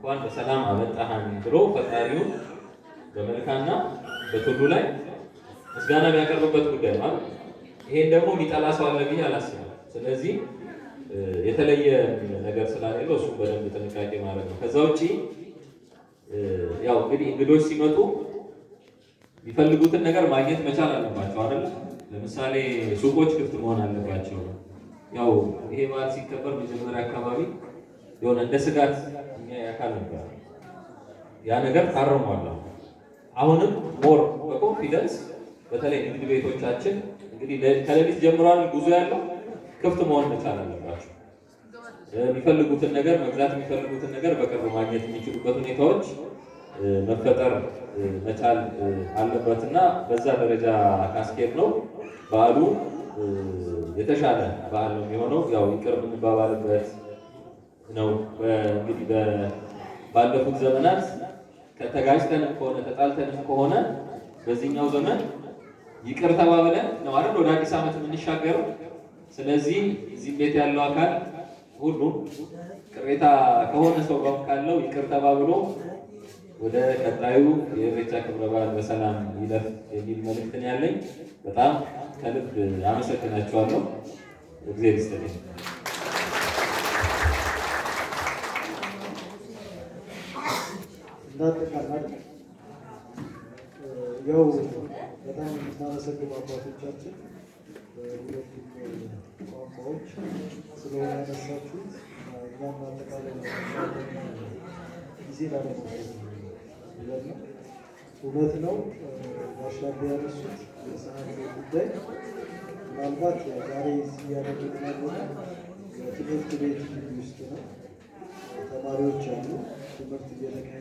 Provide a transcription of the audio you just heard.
እንኳን በሰላም አመጣሃን ብሎ ፈጣሪው በመልካና በቱሉ ላይ ምስጋና የሚያቀርብበት ጉዳይ ነው። ይሄን ደግሞ የሚጠላ ሰው አለ ብዬ አላስብም። ስለዚህ የተለየ ነገር ስላሌለው እሱ በደንብ ጥንቃቄ ማድረግ ነው። ከዛ ውጪ ያው እንግዲህ እንግዶች ሲመጡ የሚፈልጉትን ነገር ማግኘት መቻል አለባቸው አይደል? ለምሳሌ ሱቆች ክፍት መሆን አለባቸው። ያው ይሄ በዓል ሲከበር መጀመሪያ አካባቢ የሆነ እንደ ስጋት ያካል ነበር። ያ ነገር ታርሟል። አሁንም ሞር በኮንፊደንስ በተለይ ንግድ ቤቶቻችን እንግዲህ ከሌሊት ጀምሯል ጉዞ ያለው ክፍት መሆን መቻል አለባቸው። የሚፈልጉትን ነገር መግዛት የሚፈልጉትን ነገር በቅርብ ማግኘት የሚችሉበት ሁኔታዎች መፈጠር መቻል አለበትና በዛ ደረጃ ካስኬድ ነው በዓሉ የተሻለ በዓል ነው የሚሆነው። ያው ይቅር የምንባባልበት ነው። እንግዲህ ባለፉት ዘመናት ከተጋጭተን ከሆነ ተጣልተን ከሆነ በዚህኛው ዘመን ይቅር ተባብለን ነው አይደል ወደ አዲስ ዓመት የምንሻገረው። ስለዚህ እዚህ ቤት ያለው አካል ሁሉ ቅሬታ ከሆነ ሰው ጋር ካለው ይቅር ተባብሎ ወደ ቀጣዩ የኢሬቻ ክብረ በዓል በሰላም ይለፍ የሚል መልእክት ያለኝ። በጣም ከልብ አመሰግናችኋለሁ። እግዚአብሔር ይስጥልኝ። እንዳጠቃላይ ያው በጣም የምናመሰግነው አባቶቻችን በሁለቱም ቋንቋዎች ስለሆነ ያነሳችሁት እኛም አጠቃላይ ጊዜ ላለመውሰድ ነው። እውነት ነው ባሻገ ያነሱት የሰዓት ጉዳይ ምናልባት ዛሬ እዚህ ያደረግን ያለነው የትምህርት ቤት ውስጥ ነው። ተማሪዎች አሉ፣ ትምህርት እየተካሄደ